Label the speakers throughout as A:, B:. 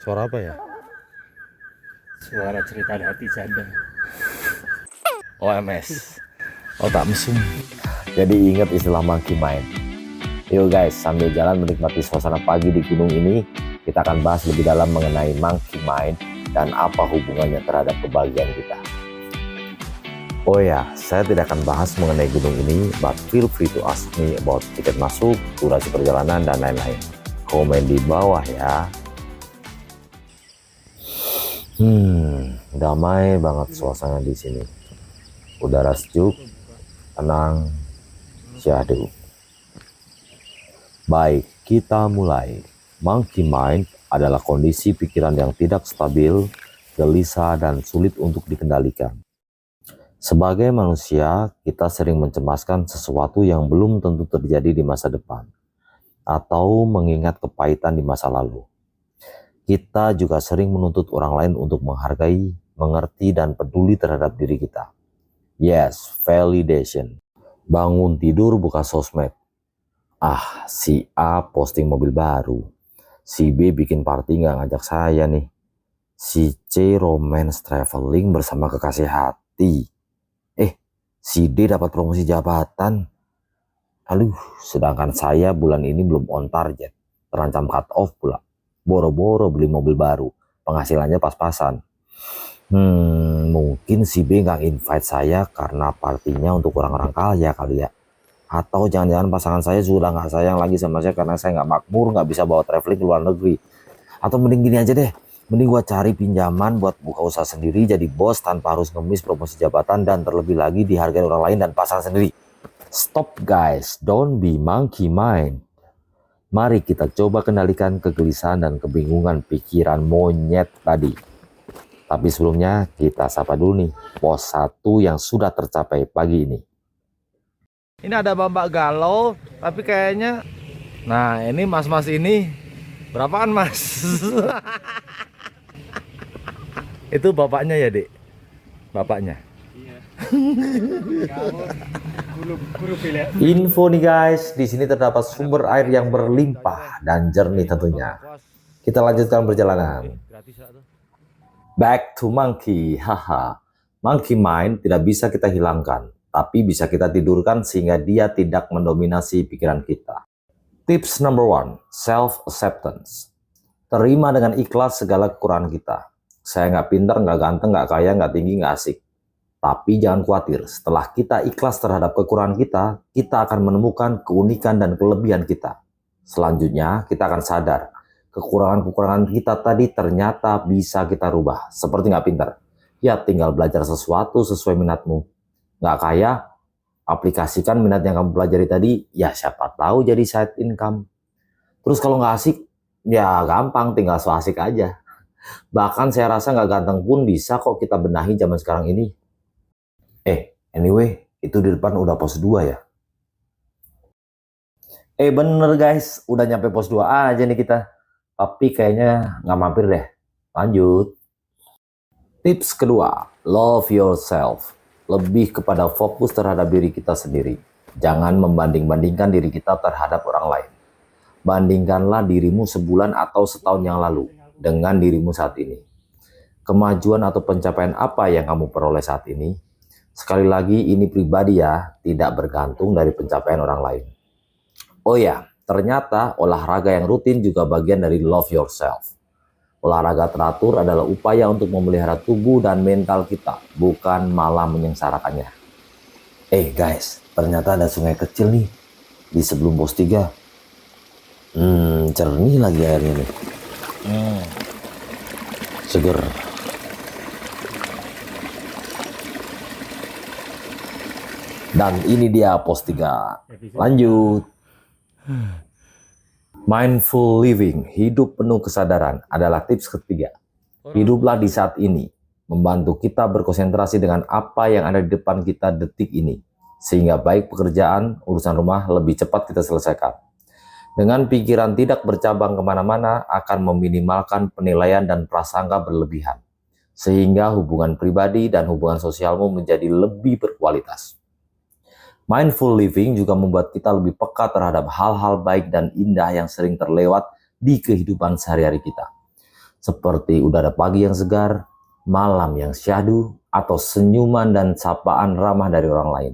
A: Suara apa ya?
B: Suara cerita hati janda.
A: OMS. Otak mesum. Jadi ingat istilah monkey mind. Yuk guys, sambil jalan menikmati suasana pagi di gunung ini, kita akan bahas lebih dalam mengenai monkey mind dan apa hubungannya terhadap kebahagiaan kita. Oh ya, saya tidak akan bahas mengenai gunung ini, but feel free to ask me about tiket masuk, durasi perjalanan, dan lain-lain. Komen di bawah ya. Damai banget suasana di sini. Udara sejuk, tenang, syahdu. Baik, kita mulai. Monkey mind adalah kondisi pikiran yang tidak stabil, gelisah, dan sulit untuk dikendalikan. Sebagai manusia, kita sering mencemaskan sesuatu yang belum tentu terjadi di masa depan, atau mengingat kepahitan di masa lalu. Kita juga sering menuntut orang lain untuk menghargai, mengerti, dan peduli terhadap diri kita. Yes, validation. Bangun tidur buka sosmed. Ah, si A posting mobil baru. Si B bikin party nggak ngajak saya nih. Si C romance traveling bersama kekasih hati. Si D dapat promosi jabatan. Aduh, sedangkan saya bulan ini belum on target. Terancam cut off pula. Boro-boro beli mobil baru. Penghasilannya pas-pasan. Mungkin si B nggak invite saya karena partinya untuk orang-orang kaya kali ya. Atau jangan-jangan pasangan saya sudah nggak sayang lagi sama saya karena saya nggak makmur, nggak bisa bawa traveling ke luar negeri. Atau mending gini aja deh, mending gua cari pinjaman buat buka usaha sendiri, jadi bos tanpa harus ngemis promosi jabatan dan terlebih lagi dihargai orang lain dan pasangan sendiri. Stop guys, don't be monkey mind. Mari kita coba kendalikan kegelisahan dan kebingungan pikiran monyet tadi. Tapi sebelumnya kita sapa dulu nih pos 1 yang sudah tercapai pagi ini.
C: Ini ada Bapak galau, tapi kayaknya, nah ini mas-mas ini berapaan mas? Itu bapaknya ya Dek? Bapaknya?
B: Iya. Guru pilih.
A: Info nih guys, di sini terdapat sumber air yang berlimpah dan jernih tentunya. Kita lanjutkan perjalanan. Back to monkey, haha. Monkey mind tidak bisa kita hilangkan, tapi bisa kita tidurkan sehingga dia tidak mendominasi pikiran kita. Tips number 1, self-acceptance. Terima dengan ikhlas segala kekurangan kita. Saya nggak pintar, nggak ganteng, nggak kaya, nggak tinggi, nggak asik. Tapi jangan khawatir, setelah kita ikhlas terhadap kekurangan kita akan menemukan keunikan dan kelebihan kita. Selanjutnya, kita akan sadar, kekurangan-kekurangan kita tadi ternyata bisa kita rubah. Seperti nggak pintar, ya tinggal belajar sesuatu sesuai minatmu. Nggak kaya, aplikasikan minat yang kamu pelajari tadi, ya siapa tahu jadi side income. Terus kalau nggak asik, ya gampang, tinggal so asik aja. Bahkan saya rasa nggak ganteng pun bisa kok kita benahi zaman sekarang ini. Anyway, itu di depan udah pos 2 ya. Bener guys, udah nyampe pos 2 aja nih kita. Tapi kayaknya nggak mampir deh. Lanjut. Tips kedua, love yourself. Lebih kepada fokus terhadap diri kita sendiri. Jangan membanding-bandingkan diri kita terhadap orang lain. Bandingkanlah dirimu sebulan atau setahun yang lalu dengan dirimu saat ini. Kemajuan atau pencapaian apa yang kamu peroleh saat ini? Sekali lagi, ini pribadi ya, tidak bergantung dari pencapaian orang lain. Oh ya, ternyata olahraga yang rutin juga bagian dari love yourself. Olahraga teratur adalah upaya untuk memelihara tubuh dan mental kita, bukan malah menyengsarakannya. Guys, ternyata ada sungai kecil nih di sebelum pos 3. Jernih lagi airnya nih. Seger. Dan ini dia pos 3. Lanjut. Mindful living, hidup penuh kesadaran adalah tips ketiga. Hiduplah di saat ini, membantu kita berkonsentrasi dengan apa yang ada di depan kita detik ini. Sehingga baik pekerjaan, urusan rumah lebih cepat kita selesaikan. Dengan pikiran tidak bercabang kemana-mana akan meminimalkan penilaian dan prasangka berlebihan. Sehingga hubungan pribadi dan hubungan sosialmu menjadi lebih berkualitas. Mindful living juga membuat kita lebih peka terhadap hal-hal baik dan indah yang sering terlewat di kehidupan sehari-hari kita. Seperti udara pagi yang segar, malam yang syahdu, atau senyuman dan sapaan ramah dari orang lain.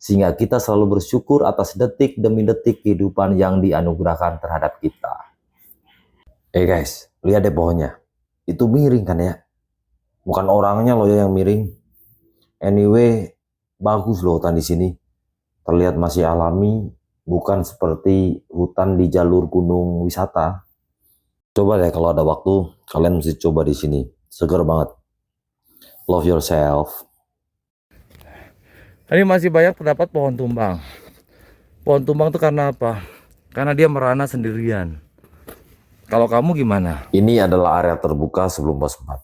A: Sehingga kita selalu bersyukur atas detik demi detik kehidupan yang dianugerahkan terhadap kita. Guys, lihat deh pohonnya. Itu miring kan ya? Bukan orangnya loh yang miring. Anyway, bagus loh hutan di sini. Terlihat masih alami, bukan seperti hutan di jalur gunung wisata. Coba deh kalau ada waktu, kalian mesti coba di sini. Seger banget. Love yourself.
C: Ini masih banyak terdapat pohon tumbang. Pohon tumbang itu karena apa? Karena dia merana sendirian. Kalau kamu gimana?
A: Ini adalah area terbuka sebelum pos 4.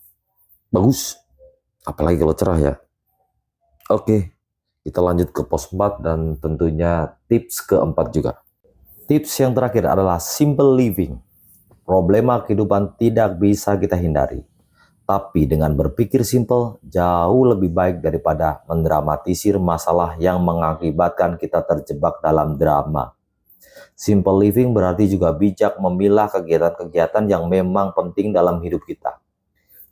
A: Bagus. Apalagi kalau cerah ya. Oke, kita lanjut ke pos 4 dan tentunya tips keempat juga. Tips yang terakhir adalah simple living. Problema kehidupan tidak bisa kita hindari. Tapi dengan berpikir simple, jauh lebih baik daripada mendramatisir masalah yang mengakibatkan kita terjebak dalam drama. Simple living berarti juga bijak memilah kegiatan-kegiatan yang memang penting dalam hidup kita.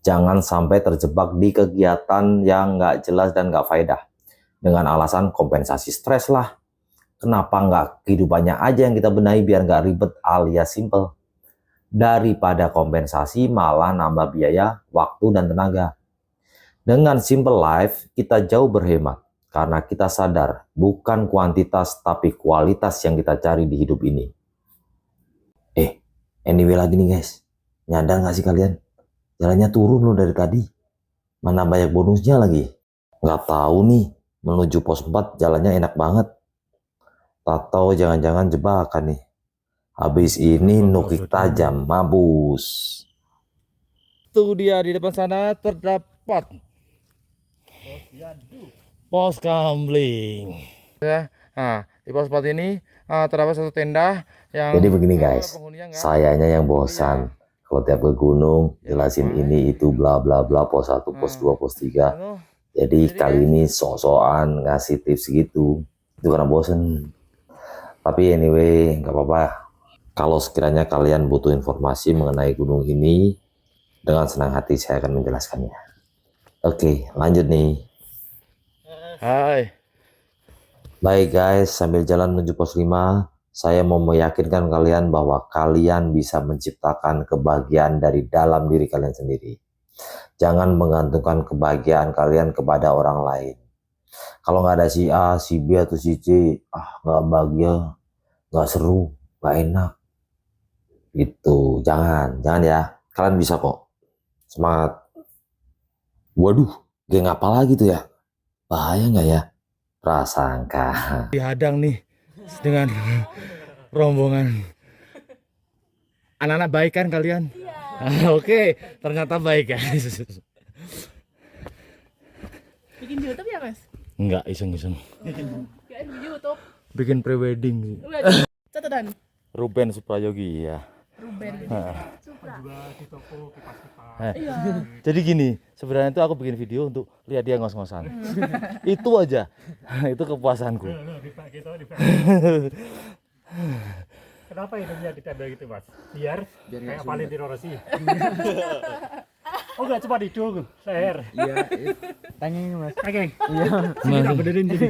A: Jangan sampai terjebak di kegiatan yang nggak jelas dan nggak faedah. Dengan alasan kompensasi stres lah. Kenapa nggak kehidupannya aja yang kita benahi biar nggak ribet alias simple. Daripada kompensasi malah nambah biaya, waktu, dan tenaga. Dengan simple life, kita jauh berhemat. Karena kita sadar, bukan kuantitas tapi kualitas yang kita cari di hidup ini. Anyway lagi nih guys. Nyadar nggak sih kalian? Jalannya turun loh dari tadi. Mana banyak bonusnya lagi. Nggak tahu nih, menuju pos 4 jalannya enak banget. Tak tahu jangan-jangan jebakan nih. Habis ini nukik tajam, mampus.
C: Itu dia di depan sana terdapat pos gambling. Ya, nah di pos 4 ini terdapat satu tenda yang.
A: Jadi begini guys, sayanya yang bosan. Kalau tiap ke gunung, jelasin ini itu bla bla bla, pos 1, pos 2, pos 3. Jadi kali ini sok-sokan ngasih tips gitu. Itu karena bosen. Tapi anyway, nggak apa-apa. Kalau sekiranya kalian butuh informasi mengenai gunung ini, dengan senang hati saya akan menjelaskannya. Oke, lanjut nih.
C: Hai.
A: Baik guys, sambil jalan menuju pos 5, saya mau meyakinkan kalian bahwa kalian bisa menciptakan kebahagiaan dari dalam diri kalian sendiri. Jangan menggantungkan kebahagiaan kalian kepada orang lain. Kalau nggak ada si A, si B, atau si C, nggak bahagia, nggak seru, nggak enak. Gitu, jangan ya. Kalian bisa kok. Semangat. Waduh, geng apa lagi tuh ya? Bahaya nggak ya? Prasangka.
C: Dihadang nih dengan rombongan anak-anak baik kan kalian? Iya. Oke, ternyata baik guys.
D: Bikin di YouTube ya mas?
C: Enggak, iseng-iseng.
D: Bikin di YouTube.
C: Bikin prewedding sih.
D: Catatan.
C: Ruben Suprayogi ya.
D: Ruben.
B: Juga di toko kipas-kipas.
D: Iya.
C: Jadi gini, sebenarnya itu aku bikin video untuk lihat dia ngos-ngosan. Itu aja. Itu kepuasanku.
B: Kenapa hidupnya ditempel gitu mas? Biar kayak Valentino Rossi. Oh nggak cuma hidung, leher.
E: Iya, tanyain mas.
B: Oke.
E: Iya.
B: Kita benerin jadi.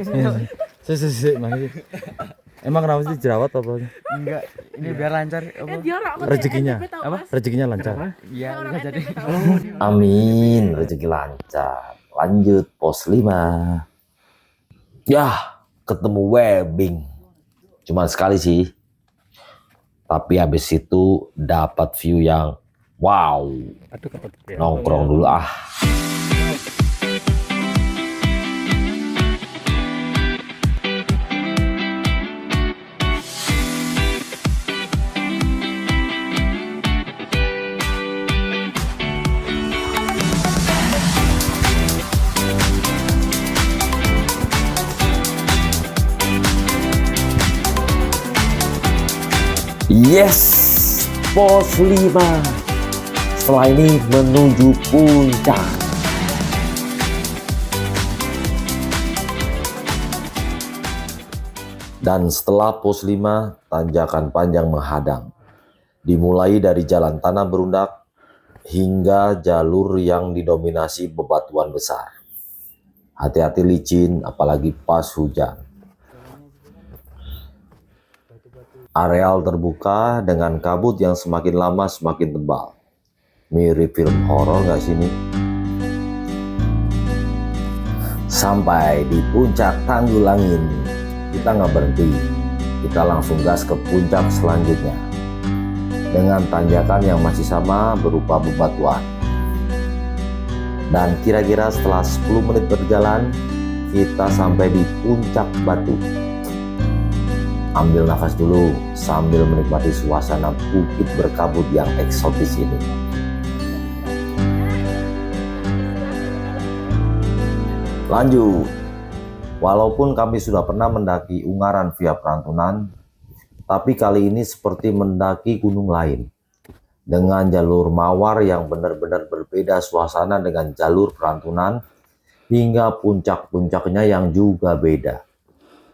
C: Emang kenapa sih jerawat apa?
E: Enggak, ini biar lancar apa?
D: Dia orang
C: Rezekinya.
D: Apa?
C: Rezekinya lancar.
E: Iya,
D: Orang
E: enggak jadi.
D: NTP tahu.
A: Amin, rezeki lancar. Lanjut pos 5. Yah, ketemu webbing. Cuma sekali sih. Tapi habis itu dapat view yang wow.
B: Aduh kapal.
A: Nongkrong dulu ah. Yes, pos 5. Setelah ini menuju puncak. Dan setelah pos 5, tanjakan panjang menghadang. Dimulai dari jalan tanah berundak, hingga jalur yang didominasi bebatuan besar. Hati-hati licin, apalagi pas hujan. Areal terbuka dengan kabut yang semakin lama semakin tebal. Mirip film horor nggak sih ini? Sampai di puncak Tanggulangin, kita nggak berhenti. Kita langsung gas ke puncak selanjutnya. Dengan tanjakan yang masih sama berupa bebatuan. Dan kira-kira setelah 10 menit berjalan, kita sampai di puncak batu. Ambil nafas dulu sambil menikmati suasana bukit berkabut yang eksotis ini. Lanjut. Walaupun kami sudah pernah mendaki Ungaran via Perantunan, tapi kali ini seperti mendaki gunung lain. Dengan jalur mawar yang benar-benar berbeda suasana dengan jalur Perantunan, hingga puncak-puncaknya yang juga beda.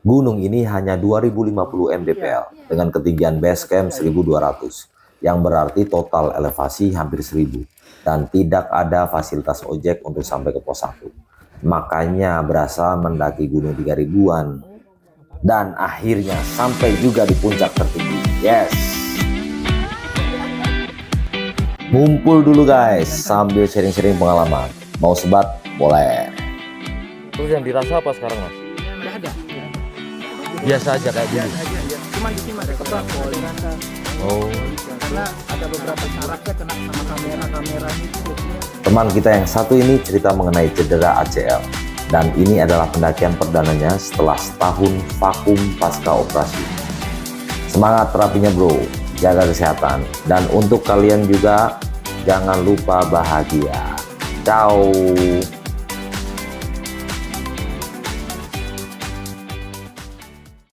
A: Gunung ini hanya 2050 mdpl dengan ketinggian base camp 1200, yang berarti total elevasi hampir 1000, dan tidak ada fasilitas ojek untuk sampai ke pos 1. Makanya berasa mendaki gunung 3000-an. Dan akhirnya sampai juga di puncak tertinggi. Yes. Ngumpul dulu guys sambil sharing-sharing pengalaman. Mau sebat? Boleh.
C: Terus yang dirasa apa sekarang mas?
E: Nggak ada.
C: Biasa aja kayak gini.
E: Cuma di sini ada kebak dirasa.
C: Oh.
E: Karena ada beberapa syaratnya kena sama kamera itu.
A: Teman kita yang satu ini cerita mengenai cedera ACL. Dan ini adalah pendakian perdananya setelah setahun vakum pasca operasi. Semangat terapinya bro, jaga kesehatan. Dan untuk kalian juga, jangan lupa bahagia. Ciao.